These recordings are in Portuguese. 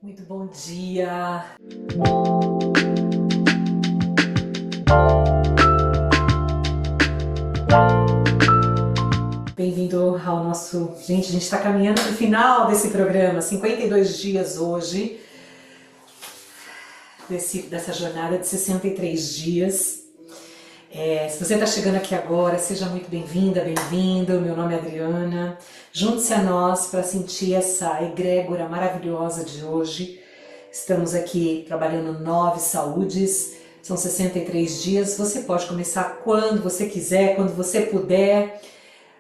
Muito bom dia! Bem-vindo ao nosso... Gente, a gente está caminhando para o final desse programa, 52 dias hoje, dessa jornada de 63 dias. Se você está chegando aqui agora, seja muito bem-vinda, bem-vindo. Meu nome é Adriana. Junte-se a nós para sentir essa egrégora maravilhosa de hoje. Estamos aqui trabalhando 9 saúdes, são 63 dias. Você pode começar quando você quiser, quando você puder.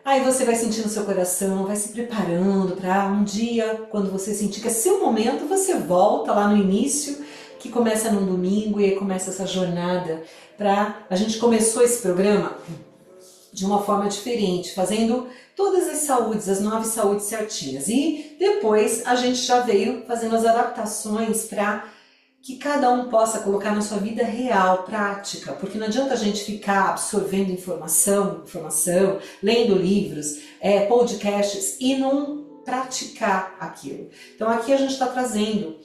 Aí você vai sentir no seu coração, vai se preparando para um dia, quando você sentir que é seu momento, você volta lá no início, que começa num domingo, e aí começa essa jornada. A gente começou esse programa de uma forma diferente, fazendo todas as saúdes, as 9 saúdes certinhas. E depois a gente já veio fazendo as adaptações para que cada um possa colocar na sua vida real, prática, porque não adianta a gente ficar absorvendo informação, lendo livros, podcasts e não praticar aquilo. Então aqui a gente está trazendo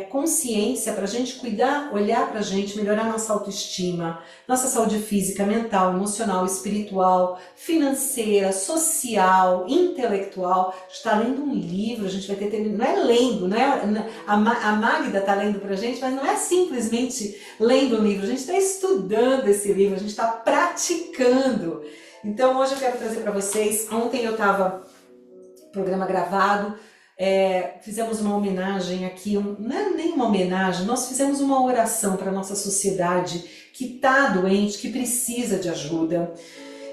consciência para a gente cuidar, olhar para a gente, melhorar nossa autoestima, nossa saúde física, mental, emocional, espiritual, financeira, social, intelectual. A gente está lendo um livro, a gente vai ter, não é lendo, a Magda está lendo para a gente, mas não é simplesmente lendo um livro, a gente está estudando esse livro, a gente está praticando. Então hoje eu quero trazer para vocês, ontem eu estava programa gravado, fizemos uma homenagem aqui, não é nem uma homenagem, nós fizemos uma oração para a nossa sociedade que está doente, que precisa de ajuda.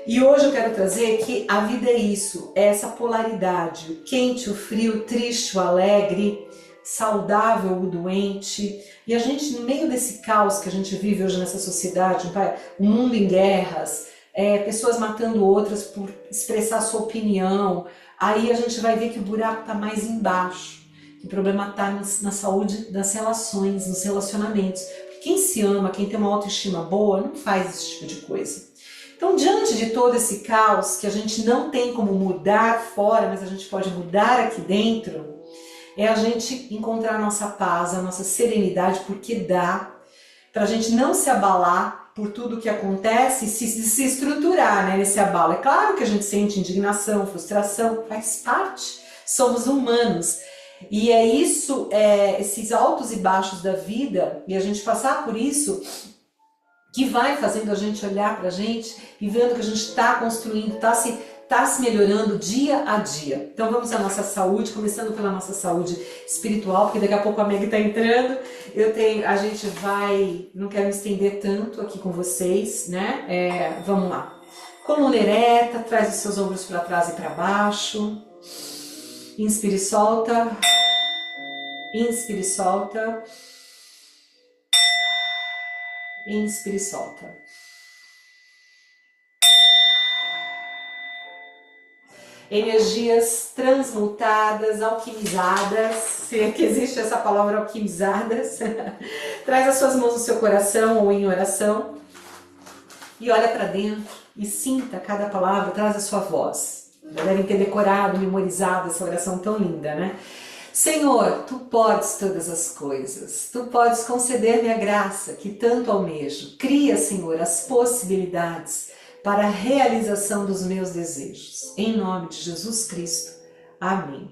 E hoje eu quero trazer que a vida é isso, é essa polaridade, o quente, o frio, o triste, o alegre, saudável, o doente. E a gente, no meio desse caos que a gente vive hoje nessa sociedade, o mundo em guerras, pessoas matando outras por expressar sua opinião, aí a gente vai ver que o buraco está mais embaixo, que o problema está na saúde das relações, nos relacionamentos. Quem se ama, quem tem uma autoestima boa, não faz esse tipo de coisa. Então, diante de todo esse caos, que a gente não tem como mudar fora, mas a gente pode mudar aqui dentro, é a gente encontrar a nossa paz, a nossa serenidade, porque dá para a gente não se abalar por tudo que acontece e se estruturar, nesse abalo. É claro que a gente sente indignação, frustração, faz parte, somos humanos. E é isso, esses altos e baixos da vida, e a gente passar por isso, que vai fazendo a gente olhar para a gente e vendo que a gente está construindo, está se melhorando dia a dia. Então vamos à nossa saúde, começando pela nossa saúde espiritual, porque daqui a pouco a Meg está entrando. A gente vai, não quero me estender tanto aqui com vocês, né? Vamos lá. Coluna ereta, traz os seus ombros para trás e para baixo. Inspire e solta. Inspire e solta. Inspire e solta. Energias transmutadas, alquimizadas, se é que existe essa palavra alquimizadas. Traz as suas mãos no seu coração ou em oração e olha para dentro e sinta cada palavra, traz a sua voz. Já devem ter decorado, memorizado essa oração tão linda, né? Senhor, Tu podes todas as coisas, Tu podes conceder-me a graça que tanto almejo. Cria, Senhor, as possibilidades para a realização dos meus desejos. Em nome de Jesus Cristo. Amém.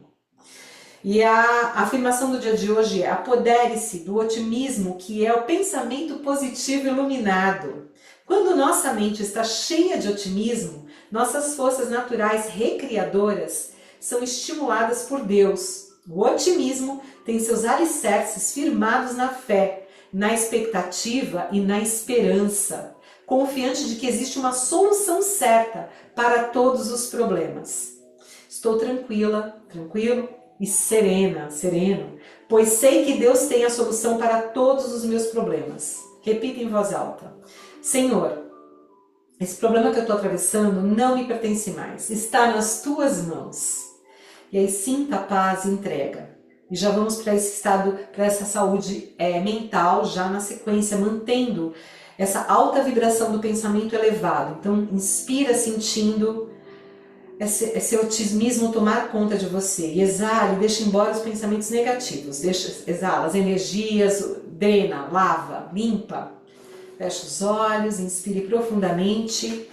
E a afirmação do dia de hoje é: apodere-se do otimismo, que é o pensamento positivo iluminado. Quando nossa mente está cheia de otimismo, nossas forças naturais recriadoras são estimuladas por Deus. O otimismo tem seus alicerces firmados na fé, na expectativa e na esperança, confiante de que existe uma solução certa para todos os problemas. Estou tranquila, tranquilo e sereno, pois sei que Deus tem a solução para todos os meus problemas. Repita em voz alta: Senhor, esse problema que eu estou atravessando não me pertence mais, está nas Tuas mãos. E aí sinta a paz e entrega. E já vamos para esse estado, para essa saúde mental, já na sequência, mantendo essa alta vibração do pensamento elevado. Então, inspira sentindo esse otimismo tomar conta de você. E exale, deixa embora os pensamentos negativos. Exala as energias, drena, lava, limpa. Fecha os olhos, inspire profundamente,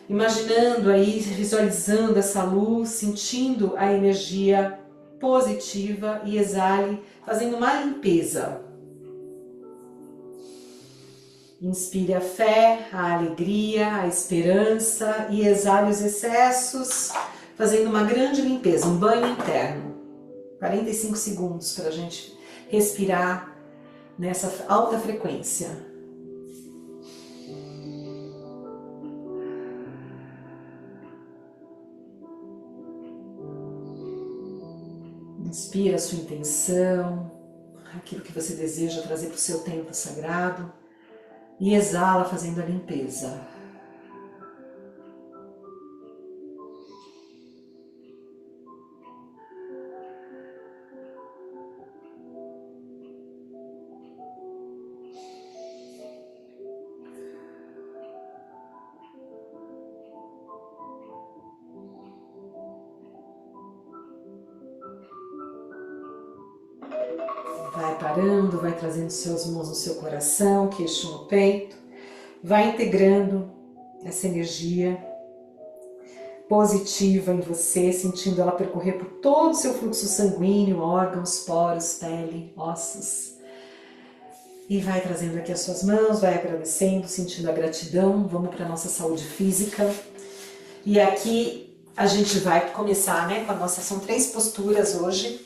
imaginando aí, visualizando essa luz, sentindo a energia positiva e exale, fazendo uma limpeza. Inspire a fé, a alegria, a esperança e exale os excessos, fazendo uma grande limpeza, um banho interno. 45 segundos para a gente respirar nessa alta frequência. Inspira a sua intenção, aquilo que você deseja trazer para o seu templo sagrado e exala fazendo a limpeza. Vai parando, vai trazendo suas mãos no seu coração, queixo no peito, vai integrando essa energia positiva em você, sentindo ela percorrer por todo o seu fluxo sanguíneo, órgãos, poros, pele, ossos. E vai trazendo aqui as suas mãos, vai agradecendo, sentindo a gratidão. Vamos para a nossa saúde física. E aqui a gente vai começar, né, com a nossa, são 3 posturas hoje.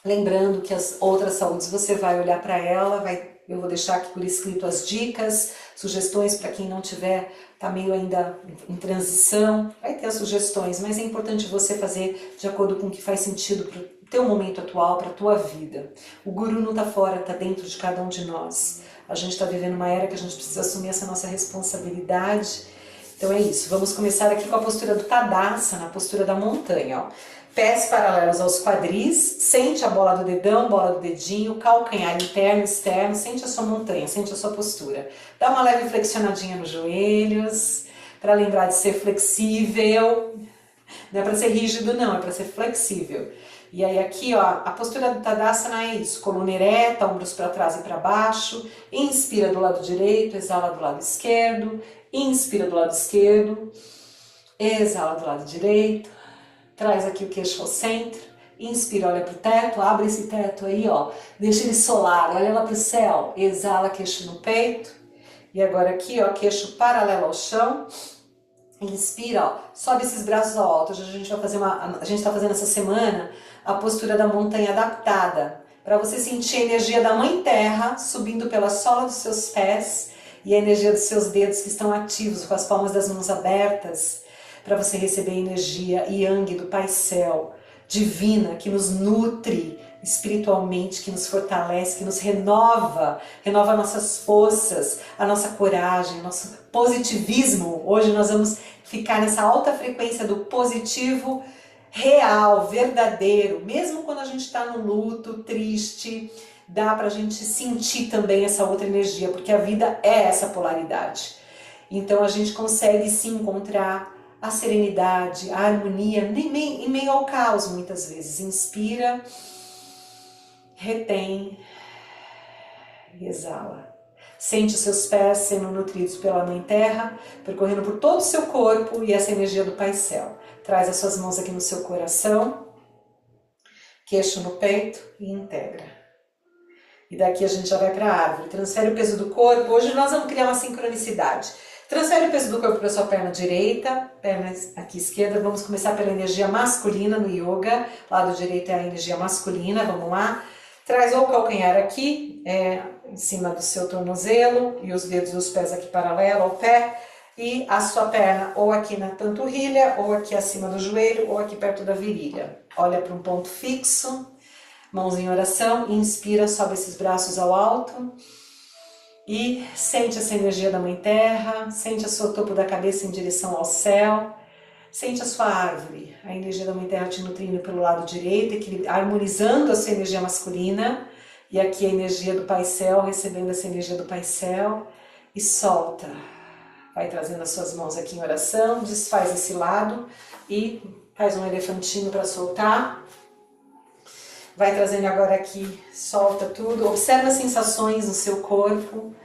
Lembrando que as outras saúdes você vai olhar para ela, eu vou deixar aqui por escrito as dicas, sugestões para quem não tiver, tá meio ainda em transição, vai ter as sugestões, mas é importante você fazer de acordo com o que faz sentido para o teu momento atual, para a tua vida. O guru não está fora, está dentro de cada um de nós. A gente está vivendo uma era que a gente precisa assumir essa nossa responsabilidade. Então é isso, vamos começar aqui com a postura do Tadasana, a postura da montanha, ó. Pés paralelos aos quadris, sente a bola do dedão, bola do dedinho, calcanhar interno, externo, sente a sua montanha, sente a sua postura. Dá uma leve flexionadinha nos joelhos, para lembrar de ser flexível. Não é para ser rígido não, é para ser flexível. E aí aqui, ó, a postura do Tadasana é isso, coluna ereta, ombros para trás e para baixo, inspira do lado direito, exala do lado esquerdo, inspira do lado esquerdo, exala do lado direito. Traz aqui o queixo ao centro, inspira, olha para o teto, abre esse teto aí, ó, deixa ele solar, olha lá para o céu, exala, queixo no peito, e agora aqui, ó, queixo paralelo ao chão, inspira, ó, sobe esses braços ao alto. Hoje a gente vai fazer a gente está fazendo essa semana a postura da montanha adaptada, para você sentir a energia da Mãe Terra subindo pela sola dos seus pés e a energia dos seus dedos que estão ativos, com as palmas das mãos abertas, para você receber a energia Yang do Pai Céu, divina, que nos nutre espiritualmente, que nos fortalece, que nos renova nossas forças, a nossa coragem, nosso positivismo. Hoje nós vamos ficar nessa alta frequência do positivo real, verdadeiro, mesmo quando a gente está no luto, triste, dá para a gente sentir também essa outra energia, porque a vida é essa polaridade. Então a gente consegue se encontrar a serenidade, a harmonia, em meio ao caos muitas vezes. Inspira, retém e exala. Sente os seus pés sendo nutridos pela Mãe Terra, percorrendo por todo o seu corpo e essa energia do Pai Céu. Traz as suas mãos aqui no seu coração, queixo no peito e integra. E daqui a gente já vai para a árvore. Transfere o peso do corpo. Hoje nós vamos criar uma sincronicidade. Transfere o peso do corpo para a sua perna direita, perna aqui esquerda. Vamos começar pela energia masculina no yoga. Lado direito é a energia masculina, vamos lá. Traz o calcanhar aqui, em cima do seu tornozelo, e os dedos dos pés aqui paralelo ao pé. E a sua perna ou aqui na panturrilha, ou aqui acima do joelho, ou aqui perto da virilha. Olha para um ponto fixo, mãos em oração, inspira, sobe esses braços ao alto. E sente essa energia da Mãe Terra, sente o seu topo da cabeça em direção ao céu, sente a sua árvore, a energia da Mãe Terra te nutrindo pelo lado direito, harmonizando a sua energia masculina, e aqui a energia do Pai Céu, recebendo essa energia do Pai Céu, e solta. Vai trazendo as suas mãos aqui em oração, desfaz esse lado e faz um elefantinho para soltar. Vai trazendo agora aqui, solta tudo, observa as sensações no seu corpo,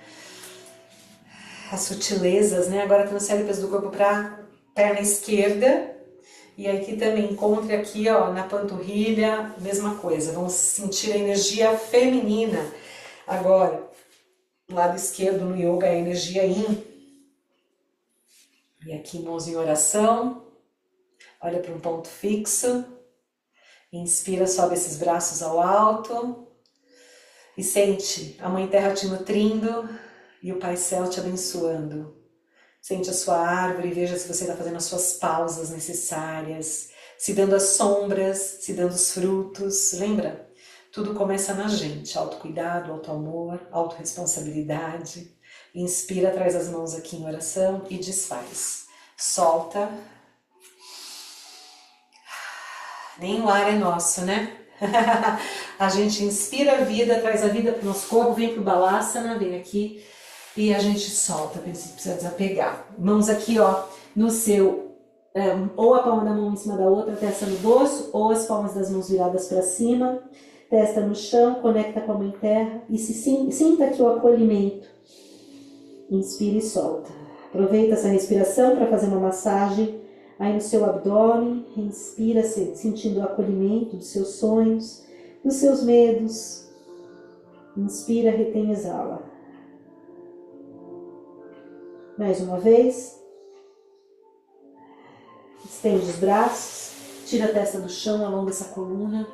as sutilezas, né? Agora transfere o peso do corpo para perna esquerda. E aqui também encontre aqui, ó, na panturrilha, mesma coisa. Vamos sentir a energia feminina. Agora, lado esquerdo no yoga é a energia yin. E aqui mãos em oração. Olha para um ponto fixo. Inspira, sobe esses braços ao alto. E sente a Mãe Terra te nutrindo e o Pai Céu te abençoando. Sente a sua árvore, veja se você está fazendo as suas pausas necessárias, se dando as sombras, se dando os frutos. Lembra? Tudo começa na gente. Autocuidado, autoamor, autorresponsabilidade. Inspira, traz as mãos aqui em oração e desfaz. Solta. Nem o ar é nosso, né? A gente inspira a vida, traz a vida para o nosso corpo, vem para o Balasana, vem aqui e a gente solta, precisa desapegar. Mãos aqui, ó, no seu, ou a palma da mão em cima da outra, testa no dorso, ou as palmas das mãos viradas para cima, testa no chão, conecta com a Mãe Terra e sinta aqui o acolhimento. Inspira e solta. Aproveita essa respiração para fazer uma massagem aí no seu abdômen. Inspira, sentindo o acolhimento dos seus sonhos, dos seus medos. Inspira, retém, exala. Mais uma vez. Estende os braços, tira a testa do chão, alonga essa coluna.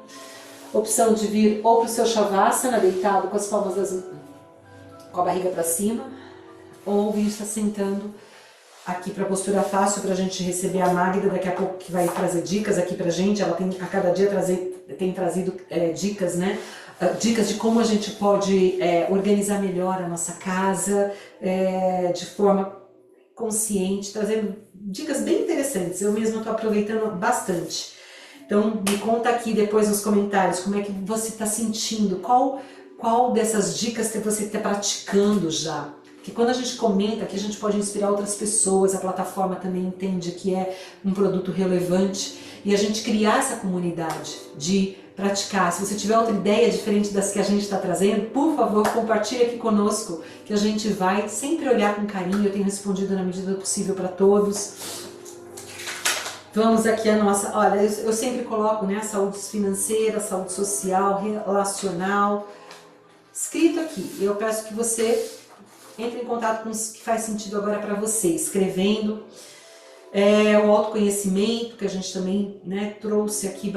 Opção de vir ou para o seu Shavasana, deitado com as palmas com a barriga para cima, ou vir estar sentando aqui para postura fácil, para a gente receber a Magda daqui a pouco, que vai trazer dicas aqui para a gente. Ela tem a cada dia tem trazido dicas, né? Dicas de como a gente pode organizar melhor a nossa casa de forma consciente, trazendo dicas bem interessantes. Eu mesma estou aproveitando bastante. Então me conta aqui depois nos comentários como é que você está sentindo, qual dessas dicas você está praticando já. Porque quando a gente comenta aqui, a gente pode inspirar outras pessoas, a plataforma também entende que é um produto relevante e a gente criar essa comunidade de praticar. Se você tiver outra ideia diferente das que a gente está trazendo, por favor, compartilhe aqui conosco, que a gente vai sempre olhar com carinho. Eu tenho respondido na medida do possível para todos. Vamos aqui a nossa... Olha, eu sempre coloco, né, saúde financeira, saúde social, relacional, escrito aqui. Eu peço que você entre em contato com o que faz sentido agora para você, escrevendo. O autoconhecimento, que a gente também, né, trouxe aqui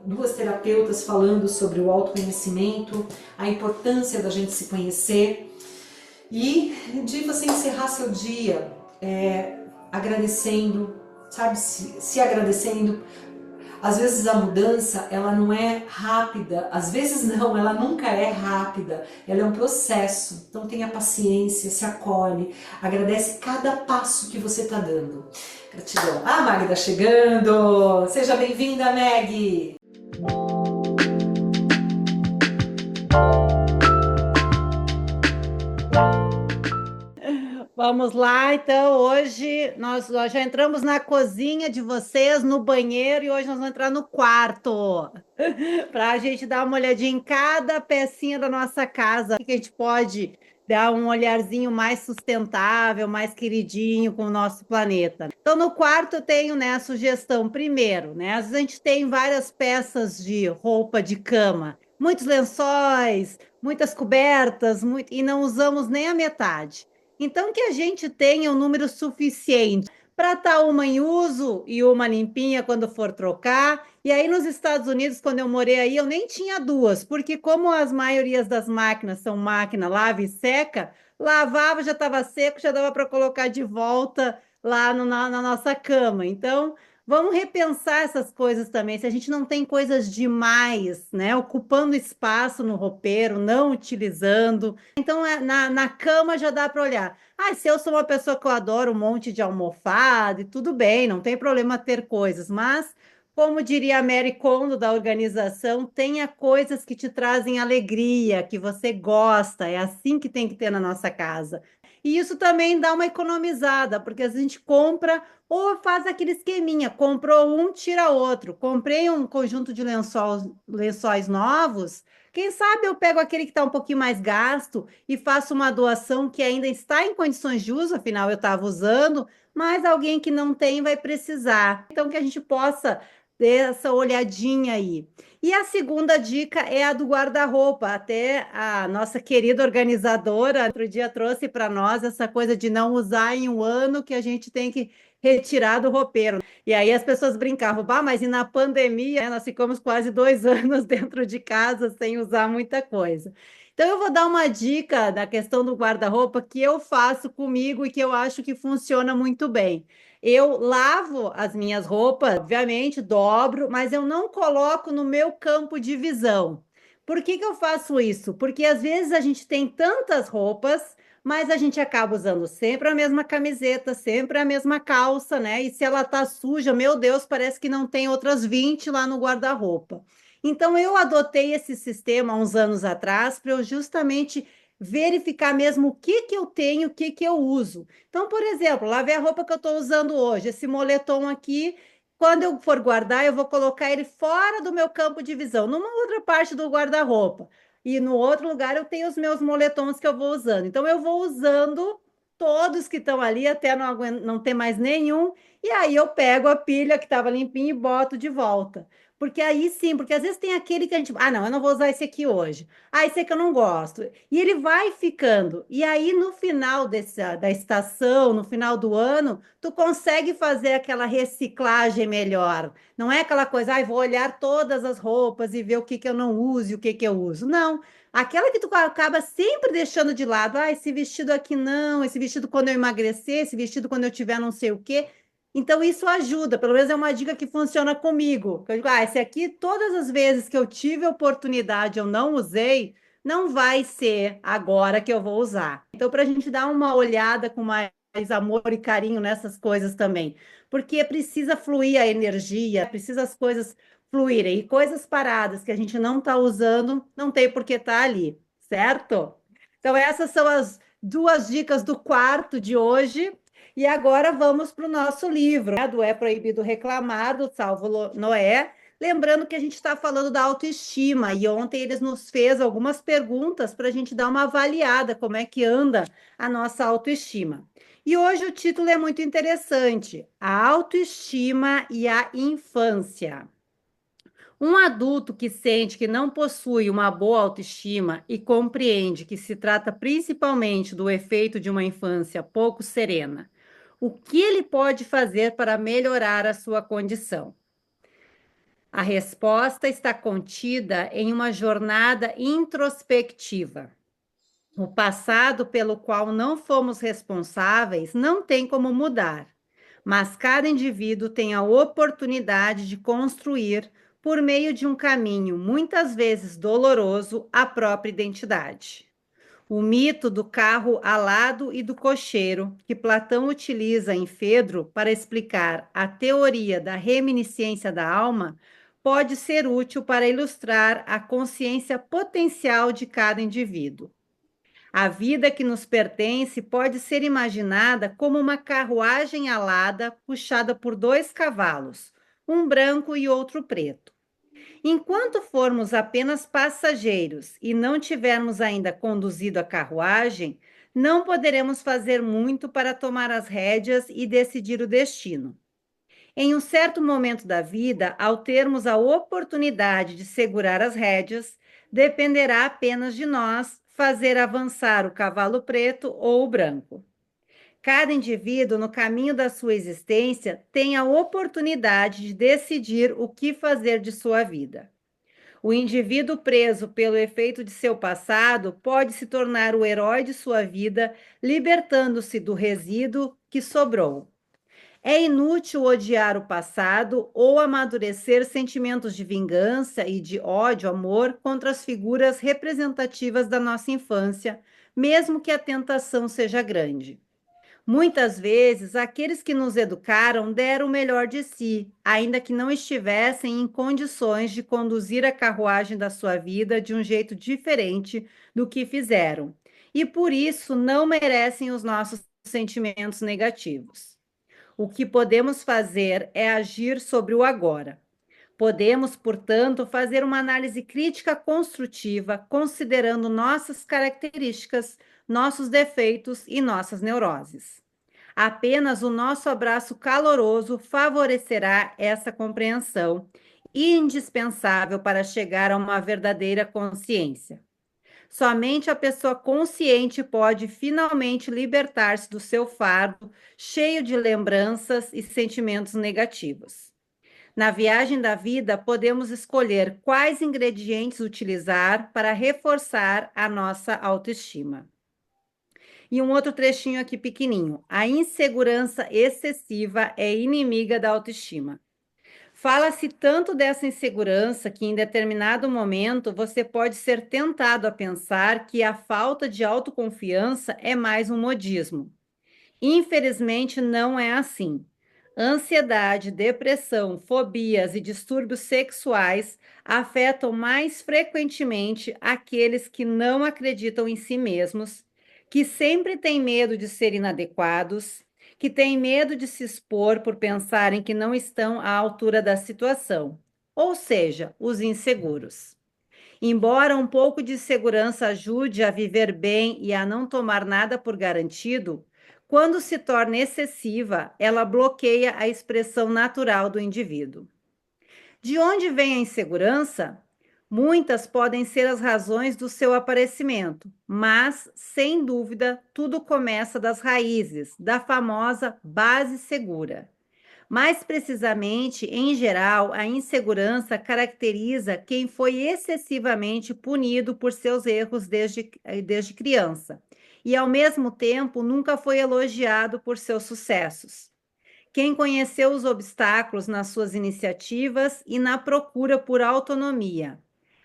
duas terapeutas falando sobre o autoconhecimento, a importância da gente se conhecer e de você encerrar seu dia agradecendo, sabe, se agradecendo. Às vezes a mudança, ela não é rápida, às vezes não, ela nunca é rápida, ela é um processo. Então tenha paciência, se acolhe, agradece cada passo que você está dando. Gratidão. Ah, Magda chegando! Seja bem-vinda, Meg! Vamos lá, então hoje nós já entramos na cozinha de vocês, no banheiro, e hoje nós vamos entrar no quarto para a gente dar uma olhadinha em cada pecinha da nossa casa, que a gente pode dar um olharzinho mais sustentável, mais queridinho com o nosso planeta. Então no quarto eu tenho, né, a sugestão primeiro, né, às vezes a gente tem várias peças de roupa de cama, muitos lençóis, muitas cobertas, e não usamos nem a metade. Então, que a gente tenha um número suficiente para estar uma em uso e uma limpinha quando for trocar. E aí, nos Estados Unidos, quando eu morei aí, eu nem tinha duas, porque como as maiorias das máquinas são máquina lava e seca, lavava, já estava seco, já dava para colocar de volta lá na nossa cama. Então, vamos repensar essas coisas também. Se a gente não tem coisas demais, né, ocupando espaço no roupeiro, não utilizando. Então, na cama já dá para olhar. Ah, se eu sou uma pessoa que eu adoro um monte de almofada, e tudo bem, não tem problema ter coisas, mas, como diria a Mary Kondo da organização, tenha coisas que te trazem alegria, que você gosta, é assim que tem que ter na nossa casa. E isso também dá uma economizada, porque a gente compra ou faz aquele esqueminha, comprou um, tira outro. Comprei um conjunto de lençóis novos, quem sabe eu pego aquele que está um pouquinho mais gasto e faço uma doação que ainda está em condições de uso, afinal eu estava usando, mas alguém que não tem vai precisar. Então, que a gente possa ter essa olhadinha aí. E a segunda dica é a do guarda-roupa. Até a nossa querida organizadora outro dia trouxe para nós essa coisa de não usar em um ano que a gente tem que retirar do roupeiro. E aí as pessoas brincavam, bah, mas e na pandemia, né, nós ficamos quase 2 anos dentro de casa sem usar muita coisa. Então eu vou dar uma dica da questão do guarda-roupa que eu faço comigo e que eu acho que funciona muito bem. Eu lavo as minhas roupas, obviamente, dobro, mas eu não coloco no meu campo de visão. Por que que eu faço isso? Porque às vezes a gente tem tantas roupas, mas a gente acaba usando sempre a mesma camiseta, sempre a mesma calça, né? E se ela tá suja, meu Deus, parece que não tem outras 20 lá no guarda-roupa. Então eu adotei esse sistema há uns anos atrás para eu justamente verificar mesmo o que que eu tenho, o que que eu uso. Então, por exemplo, lavei a roupa que eu estou usando hoje, esse moletom aqui. Quando eu for guardar, eu vou colocar ele fora do meu campo de visão, numa outra parte do guarda-roupa. E no outro lugar eu tenho os meus moletons que eu vou usando. Então, eu vou usando todos que estão ali até não ter mais nenhum. E aí eu pego a pilha que estava limpinha e boto de volta. Porque aí sim, porque às vezes tem aquele que a gente, ah, não, eu não vou usar esse aqui hoje. Ah, esse aqui eu não gosto. E ele vai ficando. E aí, no final da estação, no final do ano, tu consegue fazer aquela reciclagem melhor. Não é aquela coisa, ah, vou olhar todas as roupas e ver o que que eu não uso e o que que eu uso. Não. Aquela que tu acaba sempre deixando de lado, ah, esse vestido aqui não, esse vestido quando eu emagrecer, esse vestido quando eu tiver não sei o quê. Então, isso ajuda, pelo menos é uma dica que funciona comigo. Eu digo, ah, esse aqui, todas as vezes que eu tive oportunidade, eu não usei, não vai ser agora que eu vou usar. Então, para a gente dar uma olhada com mais amor e carinho nessas coisas também, porque precisa fluir a energia, precisa as coisas fluírem, e coisas paradas que a gente não está usando, não tem por que estar ali, certo? Então, essas são as duas dicas do quarto de hoje. E agora vamos para o nosso livro, né, do É Proibido Reclamar, do Salvo Noé. Lembrando que a gente está falando da autoestima, e ontem eles nos fez algumas perguntas para a gente dar uma avaliada como é que anda a nossa autoestima. E hoje o título é muito interessante: A Autoestima e a Infância. Um adulto que sente que não possui uma boa autoestima e compreende que se trata principalmente do efeito de uma infância pouco serena, o que ele pode fazer para melhorar a sua condição? A resposta está contida em uma jornada introspectiva. O passado pelo qual não fomos responsáveis não tem como mudar, mas cada indivíduo tem a oportunidade de construir, por meio de um caminho muitas vezes doloroso, a própria identidade. O mito do carro alado e do cocheiro, que Platão utiliza em Fedro para explicar a teoria da reminiscência da alma, pode ser útil para ilustrar a consciência potencial de cada indivíduo. A vida que nos pertence pode ser imaginada como uma carruagem alada puxada por 2 cavalos, um branco e outro preto. Enquanto formos apenas passageiros e não tivermos ainda conduzido a carruagem, não poderemos fazer muito para tomar as rédeas e decidir o destino. Em um certo momento da vida, ao termos a oportunidade de segurar as rédeas, dependerá apenas de nós fazer avançar o cavalo preto ou o branco. Cada indivíduo, no caminho da sua existência, tem a oportunidade de decidir o que fazer de sua vida. O indivíduo preso pelo efeito de seu passado pode se tornar o herói de sua vida, libertando-se do resíduo que sobrou. É inútil odiar o passado ou amadurecer sentimentos de vingança e de ódio, amor contra as figuras representativas da nossa infância, mesmo que a tentação seja grande. Muitas vezes, aqueles que nos educaram deram o melhor de si, ainda que não estivessem em condições de conduzir a carruagem da sua vida de um jeito diferente do que fizeram, e por isso não merecem os nossos sentimentos negativos. O que podemos fazer é agir sobre o agora. Podemos, portanto, fazer uma análise crítica construtiva, considerando nossas características, nossos defeitos e nossas neuroses. Apenas o nosso abraço caloroso favorecerá essa compreensão, indispensável para chegar a uma verdadeira consciência. Somente a pessoa consciente pode finalmente libertar-se do seu fardo, cheio de lembranças e sentimentos negativos. Na viagem da vida, podemos escolher quais ingredientes utilizar para reforçar a nossa autoestima. E um outro trechinho aqui pequenininho. A insegurança excessiva é inimiga da autoestima. Fala-se tanto dessa insegurança que, em determinado momento, você pode ser tentado a pensar que a falta de autoconfiança é mais um modismo. Infelizmente, não é assim. Ansiedade, depressão, fobias e distúrbios sexuais afetam mais frequentemente aqueles que não acreditam em si mesmos, que sempre têm medo de ser inadequados, que têm medo de se expor por pensarem que não estão à altura da situação, ou seja, os inseguros. Embora um pouco de segurança ajude a viver bem e a não tomar nada por garantido, quando se torna excessiva, ela bloqueia a expressão natural do indivíduo. De onde vem a insegurança? Muitas podem ser as razões do seu aparecimento, mas, sem dúvida, tudo começa das raízes, da famosa base segura. Mais precisamente, em geral, a insegurança caracteriza quem foi excessivamente punido por seus erros desde criança e, ao mesmo tempo, nunca foi elogiado por seus sucessos. Quem conheceu os obstáculos nas suas iniciativas e na procura por autonomia.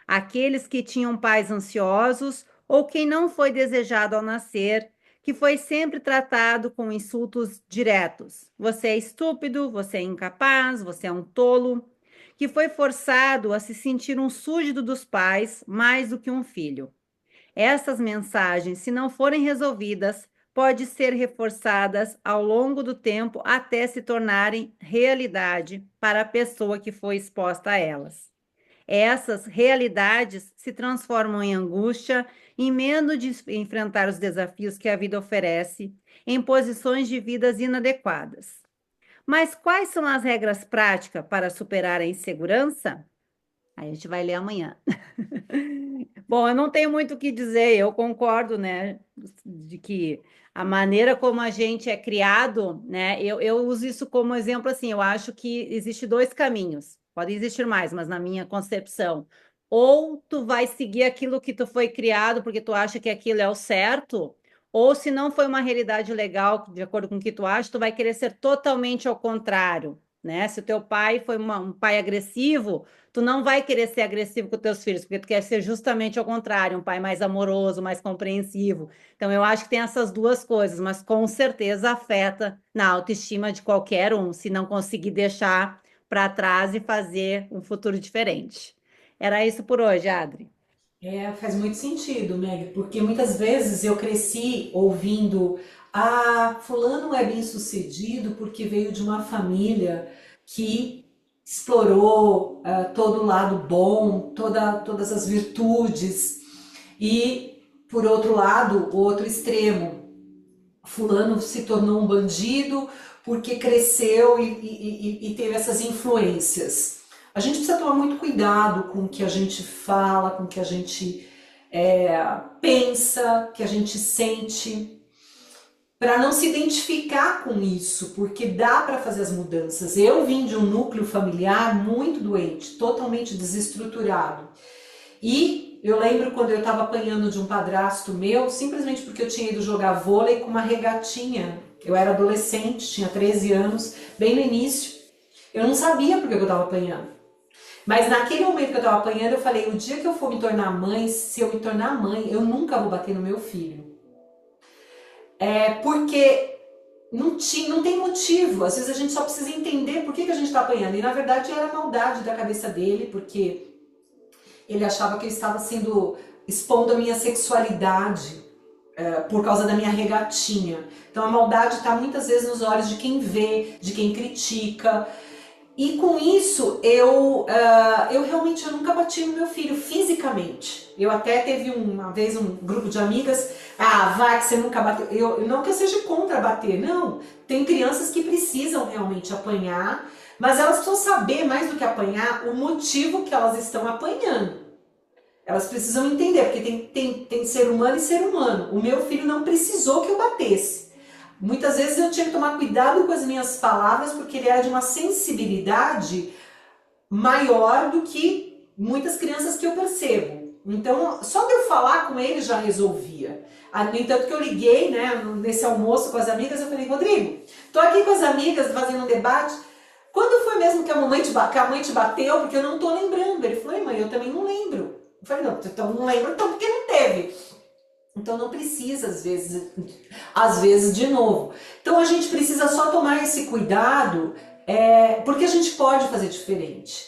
Aqueles que tinham pais ansiosos ou quem não foi desejado ao nascer, que foi sempre tratado com insultos diretos. Você é estúpido, você é incapaz, você é um tolo. Que foi forçado a se sentir um súdito dos pais mais do que um filho. Essas mensagens, se não forem resolvidas, podem ser reforçadas ao longo do tempo até se tornarem realidade para a pessoa que foi exposta a elas. Essas realidades se transformam em angústia, em medo de enfrentar os desafios que a vida oferece, em posições de vidas inadequadas. Mas quais são as regras práticas para superar a insegurança? A gente vai ler amanhã. Bom, eu não tenho muito o que dizer, eu concordo, né, de que a maneira como a gente é criado, né, eu uso isso como exemplo, assim, eu acho que existe dois caminhos, podem existir mais, mas na minha concepção, ou tu vai seguir aquilo que tu foi criado porque tu acha que aquilo é o certo, ou se não foi uma realidade legal, de acordo com o que tu acha, tu vai querer ser totalmente ao contrário, né, se o teu pai foi um pai agressivo, tu não vai querer ser agressivo com os teus filhos, porque tu quer ser justamente ao contrário, um pai mais amoroso, mais compreensivo. Então, eu acho que tem essas duas coisas, mas com certeza afeta na autoestima de qualquer um, se não conseguir deixar para trás e fazer um futuro diferente. Era isso por hoje, Adri. Faz muito sentido, Meg, porque muitas vezes eu cresci ouvindo: ah, fulano é bem-sucedido porque veio de uma família que explorou todo o lado bom, todas as virtudes. E, por outro lado, o outro extremo: fulano se tornou um bandido porque cresceu e teve essas influências. A gente precisa tomar muito cuidado com o que a gente fala, com o que a gente pensa, que a gente sente, para não se identificar com isso, porque dá para fazer as mudanças. Eu vim de um núcleo familiar muito doente, totalmente desestruturado. E eu lembro quando eu estava apanhando de um padrasto meu, simplesmente porque eu tinha ido jogar vôlei com uma regatinha. Eu era adolescente, tinha 13 anos, bem no início. Eu não sabia porque eu estava apanhando. Mas naquele momento que eu estava apanhando, eu falei: o dia que eu for me tornar mãe, se eu me tornar mãe, eu nunca vou bater no meu filho. Porque não tem motivo. Às vezes a gente só precisa entender por que a gente está apanhando. E na verdade era a maldade da cabeça dele, porque ele achava que eu estava expondo a minha sexualidade por causa da minha regatinha. Então a maldade está muitas vezes nos olhos de quem vê, de quem critica. E com isso, eu realmente nunca bati no meu filho fisicamente. Eu até teve uma vez um grupo de amigas, vai que você nunca bateu. Não que eu seja contra bater, não. Tem crianças que precisam realmente apanhar, mas elas precisam saber, mais do que apanhar, o motivo que elas estão apanhando. Elas precisam entender, porque tem ser humano e ser humano. O meu filho não precisou que eu batesse. Muitas vezes eu tinha que tomar cuidado com as minhas palavras, porque ele era de uma sensibilidade maior do que muitas crianças que eu percebo. Então, só de eu falar com ele já resolvia. No entanto que eu liguei, né, nesse almoço com as amigas, eu falei, Rodrigo, tô aqui com as amigas fazendo um debate. Quando foi mesmo que a mãe te bateu? Porque eu não tô lembrando. Ele falou, mãe, eu também não lembro. Eu falei, não, então não lembro, então porque não teve. Então não precisa, às vezes de novo. Então a gente precisa só tomar esse cuidado, porque a gente pode fazer diferente.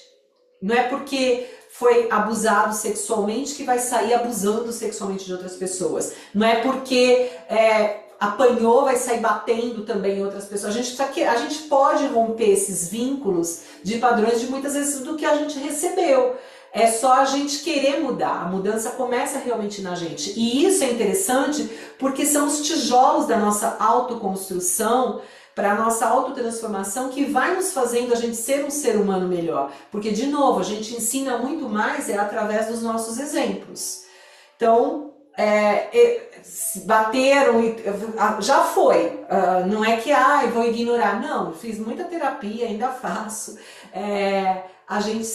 Não é porque foi abusado sexualmente que vai sair abusando sexualmente de outras pessoas. Não é porque apanhou, vai sair batendo também em outras pessoas. A gente pode romper esses vínculos de padrões de muitas vezes do que a gente recebeu. É só a gente querer mudar. A mudança começa realmente na gente. E isso é interessante porque são os tijolos da nossa autoconstrução, para a nossa autotransformação, que vai nos fazendo a gente ser um ser humano melhor. Porque, de novo, a gente ensina muito mais através dos nossos exemplos. Então, bateram, já foi. Não é que, eu vou ignorar. Não, eu fiz muita terapia, ainda faço. A gente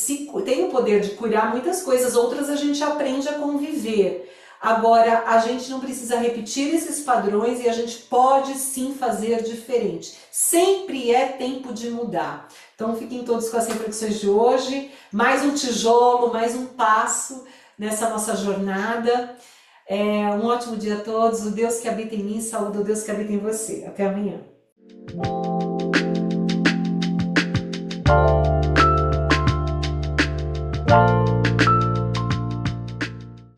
tem o poder de curar muitas coisas, outras a gente aprende a conviver. Agora, a gente não precisa repetir esses padrões e a gente pode sim fazer diferente. Sempre é tempo de mudar. Então, fiquem todos com as reflexões de hoje. Mais um tijolo, mais um passo nessa nossa jornada. Um ótimo dia a todos. O Deus que habita em mim, saúde o Deus que habita em você. Até amanhã.